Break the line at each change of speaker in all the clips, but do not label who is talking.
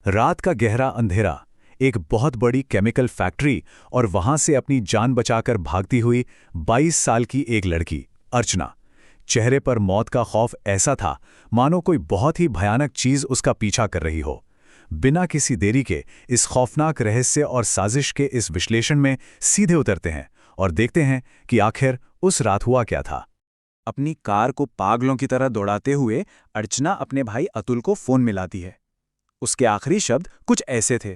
रात का गहरा अंधेरा, एक बहुत बड़ी केमिकल फैक्ट्री और वहां से अपनी जान बचाकर भागती हुई 22 साल की एक लड़की अर्चना। चेहरे पर मौत का खौफ ऐसा था मानो कोई बहुत ही भयानक चीज उसका पीछा कर रही हो। बिना किसी देरी के इस खौफनाक रहस्य और साजिश के इस विश्लेषण में सीधे उतरते हैं और देखते हैं कि आखिर उस रात हुआ क्या था।
अपनी कार को पागलों की तरह दौड़ाते हुए अर्चना अपने भाई अतुल को फोन मिलाती है। उसके आखिरी शब्द कुछ ऐसे थे,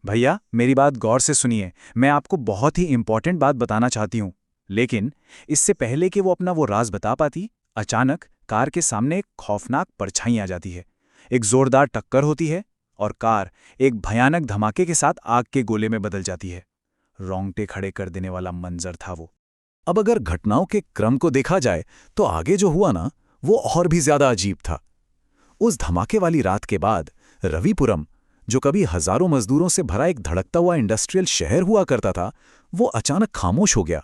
भैया मेरी बात गौर से सुनिए, मैं आपको बहुत ही इंपॉर्टेंट बात बताना चाहती हूँ। लेकिन इससे पहले कि वो अपना वो राज बता पाती, अचानक कार के सामने एक खौफनाक परछाई आ जाती है। एक जोरदार टक्कर होती है और कार एक भयानक धमाके के साथ आग के गोले में बदल जाती है। रोंगटे खड़े कर देने वाला मंजर था वो।
अब अगर घटनाओं के क्रम को देखा जाए तो आगे जो हुआ ना, वो और भी ज्यादा अजीब था। उस धमाके वाली रात के बाद रविपुरम, जो कभी हजारों मजदूरों से भरा एक धड़कता हुआ इंडस्ट्रियल शहर हुआ करता था, वो अचानक खामोश हो गया।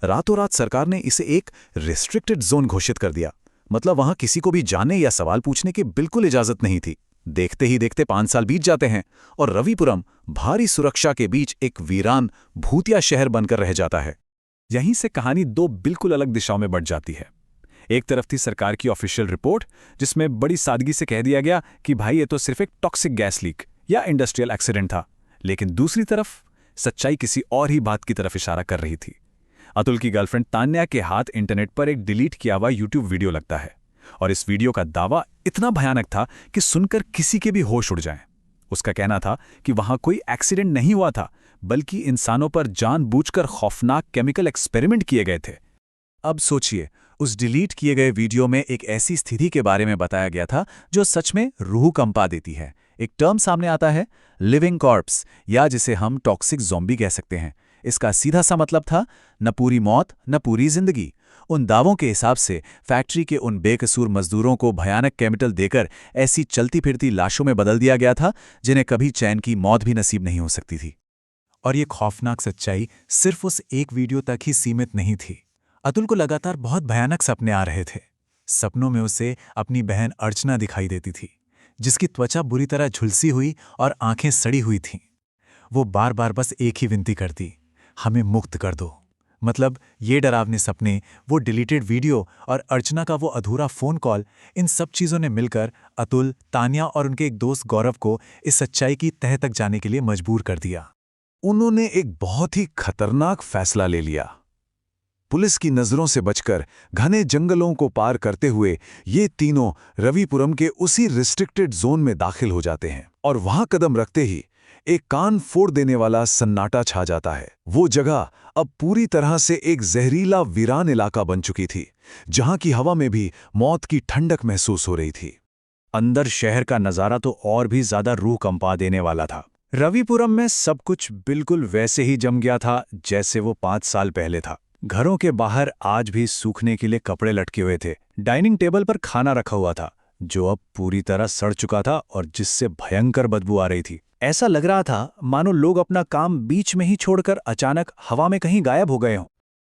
रातों रात सरकार ने इसे एक रिस्ट्रिक्टेड जोन घोषित कर दिया। मतलब वहां किसी को भी जाने या सवाल पूछने की बिल्कुल इजाजत नहीं थी। देखते ही देखते 5 साल बीत जाते हैं और रविपुरम भारी सुरक्षा के बीच एक वीरान भूतिया शहर बनकर रह जाता है। यहीं से कहानी दो बिल्कुल अलग दिशाओं में बढ़ जाती है। एक तरफ थी सरकार की ऑफिशियल रिपोर्ट, जिसमें बड़ी सादगी से कह दिया गया कि भाई ये तो सिर्फ एक टॉक्सिक गैस लीक या इंडस्ट्रियल एक्सीडेंट था। लेकिन दूसरी तरफ सच्चाई किसी और ही बात की तरफ इशारा कर रही थी। अतुल की गर्लफ्रेंड तान्या के हाथ इंटरनेट पर एक डिलीट किया हुआ यूट्यूब वीडियो लगता है और इस वीडियो का दावा इतना भयानक था कि सुनकर किसी के भी होश उड़ जाएं। उसका कहना था कि वहां कोई एक्सीडेंट नहीं हुआ था, बल्कि इंसानों पर जानबूझकर खौफनाक केमिकल एक्सपेरिमेंट किए गए थे। अब सोचिए, उस डिलीट किए गए वीडियो में एक ऐसी स्थिति के बारे में बताया गया था जो सच में रूह कंपा देती है। एक टर्म सामने आता है, लिविंग कॉर्प्स, या जिसे हम टॉक्सिक ज़ॉम्बी कह सकते हैं। इसका सीधा सा मतलब था न पूरी मौत न पूरी जिंदगी। उन दावों के हिसाब से फैक्ट्री के उन बेकसूर मजदूरों को भयानक केमिकल देकर ऐसी चलती फिरती लाशों में बदल दिया गया था जिन्हें कभी चैन की मौत भी नसीब नहीं हो सकती थी। और ये खौफनाक सच्चाई सिर्फ उस एक वीडियो तक ही सीमित नहीं थी। अतुल को लगातार बहुत भयानक सपने आ रहे थे। सपनों में उसे अपनी बहन अर्चना दिखाई देती थी, जिसकी त्वचा बुरी तरह झुलसी हुई और आंखें सड़ी हुई थीं। वो बार बार बस एक ही विनती करती, हमें मुक्त कर दो। मतलब ये डरावने सपने, वो डिलीटेड वीडियो और अर्चना का वो अधूरा फोन कॉल, इन सब चीज़ों ने मिलकर अतुल, तान्या और उनके एक दोस्त गौरव को इस सच्चाई की तह तक जाने के लिए मजबूर कर दिया। उन्होंने एक बहुत ही खतरनाक फैसला ले लिया। पुलिस की नजरों से बचकर घने जंगलों को पार करते हुए ये तीनों रविपुरम के उसी रिस्ट्रिक्टेड जोन में दाखिल हो जाते हैं और वहां कदम रखते ही एक कान फोड़ देने वाला सन्नाटा छा जाता है। वो जगह अब पूरी तरह से एक जहरीला वीरान इलाका बन चुकी थी, जहां की हवा में भी मौत की ठंडक महसूस हो रही थी। अंदर शहर का नजारा तो और भी ज्यादा रूह कंपा देने वाला था। रविपुरम में सब कुछ बिल्कुल वैसे ही जम गया था जैसे वो 5 साल पहले था। घरों के बाहर आज भी सूखने के लिए कपड़े लटके हुए थे। डाइनिंग टेबल पर खाना रखा हुआ था, जो अब पूरी तरह सड़ चुका था और जिससे भयंकर बदबू आ रही थी। ऐसा लग रहा था मानो लोग अपना काम बीच में ही छोड़कर अचानक हवा में कहीं गायब हो गए हों।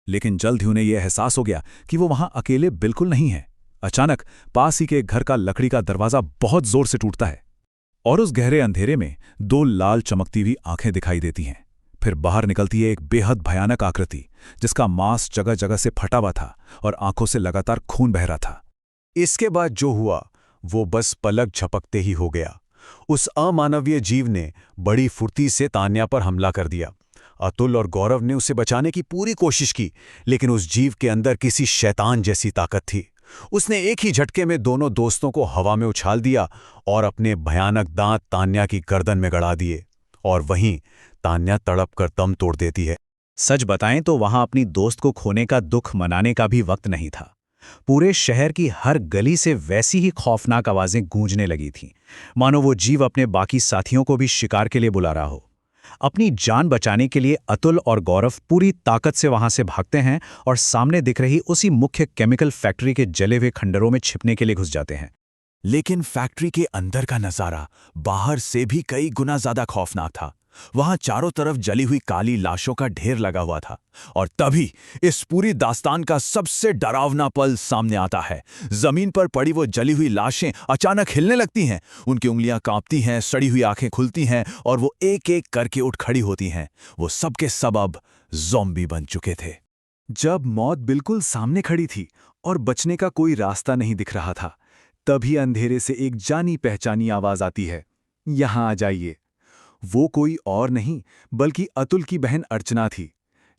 लेकिन जल्द ही उन्हें यह एहसास हो गया कि वो वहां अकेले बिल्कुल नहीं है। अचानक पास ही के घर का लकड़ी का दरवाजा बहुत जोर से टूटता है और उस गहरे अंधेरे में 2 लाल चमकती हुई आंखें दिखाई देती हैं। फिर बाहर निकलती है एक बेहद भयानक आकृति, जिसका मांस जगह जगह से फटा हुआ था और आंखों से लगातार खून बह रहा था। इसके बाद जो हुआ वो बस पलक झपकते ही हो गया। उस अमानवीय जीव ने बड़ी फुर्ती से तान्या पर हमला कर दिया। अतुल और गौरव ने उसे बचाने की पूरी कोशिश की, लेकिन उस जीव के अंदर किसी शैतान जैसी ताकत थी। उसने एक ही झटके में दोनों दोस्तों को हवा में उछाल दिया और अपने भयानक दांत तान्या की गर्दन में गड़ा दिए और वहीं तान्या तड़प कर दम तोड़ देती है। सच बताएं तो वहां अपनी दोस्त को खोने का दुख मनाने का भी वक्त नहीं था। पूरे शहर की हर गली से वैसी ही खौफनाक आवाजें गूंजने लगी थीं, मानो वो जीव अपने बाकी साथियों को भी शिकार के लिए बुला रहा हो। अपनी जान बचाने के लिए अतुल और गौरव पूरी ताकत से वहां से भागते हैं और सामने दिख रही उसी मुख्य केमिकल फैक्ट्री के जले हुए खंडरों में छिपने के लिए घुस जाते हैं। लेकिन फैक्ट्री के अंदर का नजारा बाहर से भी कई गुना ज्यादा खौफनाक था। वहां चारों तरफ जली हुई काली लाशों का ढेर लगा हुआ था। और तभी इस पूरी दास्तान का सबसे डरावना पल सामने आता है। जमीन पर पड़ी वो जली हुई लाशें अचानक हिलने लगती हैं, उनकी उंगलियां कांपती हैं, सड़ी हुई आंखें खुलती हैं और वो एक एक करके उठ खड़ी होती हैं। वो सब के सब अब ज़ॉम्बी बन चुके थे।
जब मौत बिल्कुल सामने खड़ी थी और बचने का कोई रास्ता नहीं दिख रहा था, तभी अंधेरे से एक जानी पहचानी आवाज आती है, यहां आ जाइए। वो कोई और नहीं बल्कि अतुल की बहन अर्चना थी।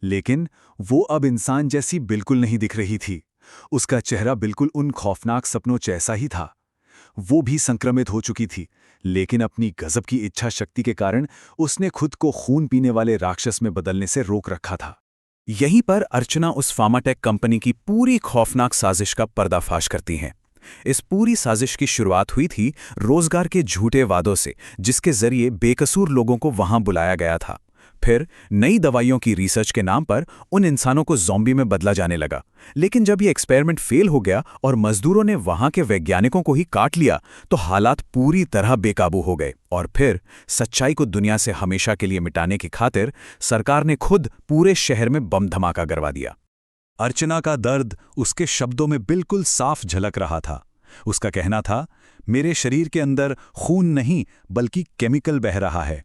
लेकिन वो अब इंसान जैसी बिल्कुल नहीं दिख रही थी। उसका चेहरा बिल्कुल उन खौफनाक सपनों जैसा ही था। वो भी संक्रमित हो चुकी थी, लेकिन अपनी गजब की इच्छा शक्ति के कारण उसने खुद को खून पीने वाले राक्षस में बदलने से रोक रखा था।
यहीं पर अर्चना उस फार्माटेक कंपनी की पूरी खौफनाक साजिश का पर्दाफाश करती हैं। इस पूरी साजिश की शुरुआत हुई थी रोजगार के झूठे वादों से, जिसके जरिए बेकसूर लोगों को वहां बुलाया गया था। फिर नई दवाइयों की रिसर्च के नाम पर उन इंसानों को ज़ॉम्बी में बदला जाने लगा। लेकिन जब ये एक्सपेरिमेंट फेल हो गया और मजदूरों ने वहां के वैज्ञानिकों को ही काट लिया, तो हालात पूरी तरह बेकाबू हो गए। और फिर सच्चाई को दुनिया से हमेशा के लिए मिटाने की खातिर सरकार ने खुद पूरे शहर में बम धमाका करवा दिया।
अर्चना का दर्द उसके शब्दों में बिल्कुल साफ झलक रहा था। उसका कहना था, मेरे शरीर के अंदर खून नहीं बल्कि केमिकल बह रहा है।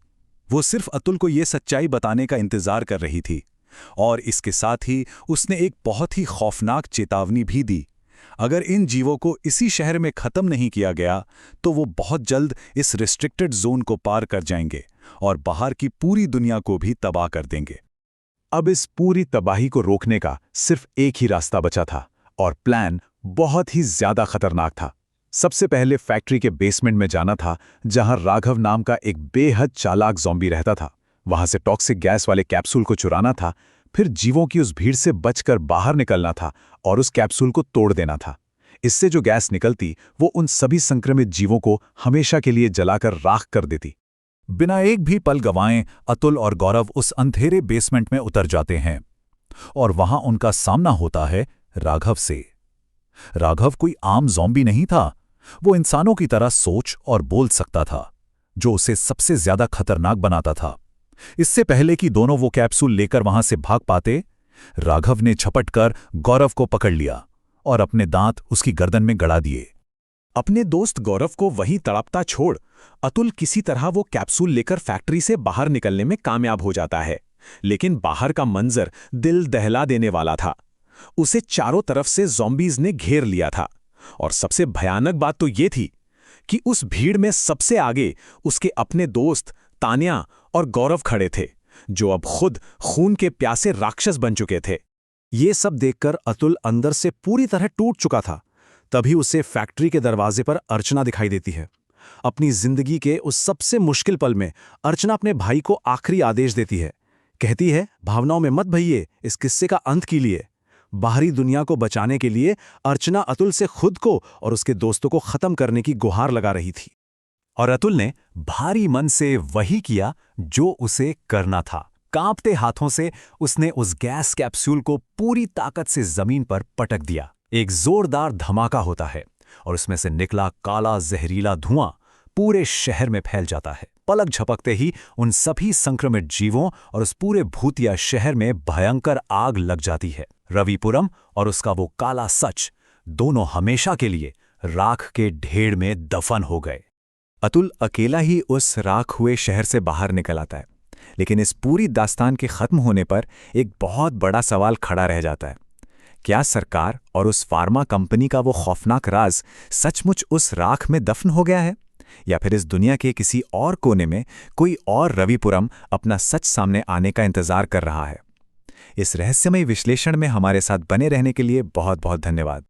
वो सिर्फ अतुल को ये सच्चाई बताने का इंतजार कर रही थी। और इसके साथ ही उसने एक बहुत ही खौफनाक चेतावनी भी दी। अगर इन जीवों को इसी शहर में खत्म नहीं किया गया तो वो बहुत जल्द इस रिस्ट्रिक्टेड जोन को पार कर जाएंगे और बाहर की पूरी दुनिया को भी तबाह कर देंगे।
अब इस पूरी तबाही को रोकने का सिर्फ एक ही रास्ता बचा था, और प्लान बहुत ही ज्यादा खतरनाक था। सबसे पहले फैक्ट्री के बेसमेंट में जाना था, जहां राघव नाम का एक बेहद चालाक ज़ॉम्बी रहता था। वहां से टॉक्सिक गैस वाले कैप्सूल को चुराना था, फिर जीवों की उस भीड़ से बचकर बाहर निकलना था और उस कैप्सूल को तोड़ देना था। इससे जो गैस निकलती वो उन सभी संक्रमित जीवों को हमेशा के लिए जलाकर राख कर देती। बिना एक भी पल गंवाए अतुल और गौरव उस अंधेरे बेसमेंट में उतर जाते हैं और वहां उनका सामना होता है राघव से। राघव कोई आम ज़ॉम्बी नहीं था। वो इंसानों की तरह सोच और बोल सकता था, जो उसे सबसे ज्यादा खतरनाक बनाता था। इससे पहले कि दोनों वो कैप्सूल लेकर वहां से भाग पाते, राघव ने झपटकर गौरव को पकड़ लिया और अपने दांत उसकी गर्दन में गड़ा दिए। अपने दोस्त गौरव को वहीं तड़पता छोड़ अतुल किसी तरह वो कैप्सूल लेकर फैक्ट्री से बाहर निकलने में कामयाब हो जाता है। लेकिन बाहर का मंजर दिल दहला देने वाला था। उसे चारों तरफ से ज़ॉम्बीज ने घेर लिया था, और सबसे भयानक बात तो ये थी कि उस भीड़ में सबसे आगे उसके अपने दोस्त तान्या और गौरव खड़े थे, जो अब खुद खून के प्यासे राक्षस बन चुके थे। ये सब देखकर अतुल अंदर से पूरी तरह टूट चुका था। तभी उसे फैक्ट्री के दरवाजे पर अर्चना दिखाई देती है। अपनी जिंदगी के उस सबसे मुश्किल पल में अर्चना अपने भाई को आखिरी आदेश देती है। कहती है, भावनाओं में मत भइए, इस किस्से का अंत कीजिए। बाहरी दुनिया को बचाने के लिए अर्चना अतुल से खुद को और उसके दोस्तों को खत्म करने की गुहार लगा रही थी। और अतुल ने भारी मन से वही किया जो उसे करना था। कांपते हाथों से उसने उस गैस कैप्सूल को पूरी ताकत से जमीन पर पटक दिया। एक जोरदार धमाका होता है और उसमें से निकला काला जहरीला धुआं पूरे शहर में फैल जाता है। पलक झपकते ही उन सभी संक्रमित जीवों और उस पूरे भूतिया शहर में भयंकर आग लग जाती है। रविपुरम और उसका वो काला सच दोनों हमेशा के लिए राख के ढेर में दफन हो गए। अतुल अकेला ही उस राख हुए शहर से बाहर निकल आता है। लेकिन इस पूरी दास्तान के खत्म होने पर एक बहुत बड़ा सवाल खड़ा रह जाता है। क्या सरकार और उस फार्मा कंपनी का वो खौफनाक राज सचमुच उस राख में दफन हो गया है, या फिर इस दुनिया के किसी और कोने में कोई और रविपुरम अपना सच सामने आने का इंतजार कर रहा है? इस रहस्यमय विश्लेषण में हमारे साथ बने रहने के लिए बहुत बहुत धन्यवाद।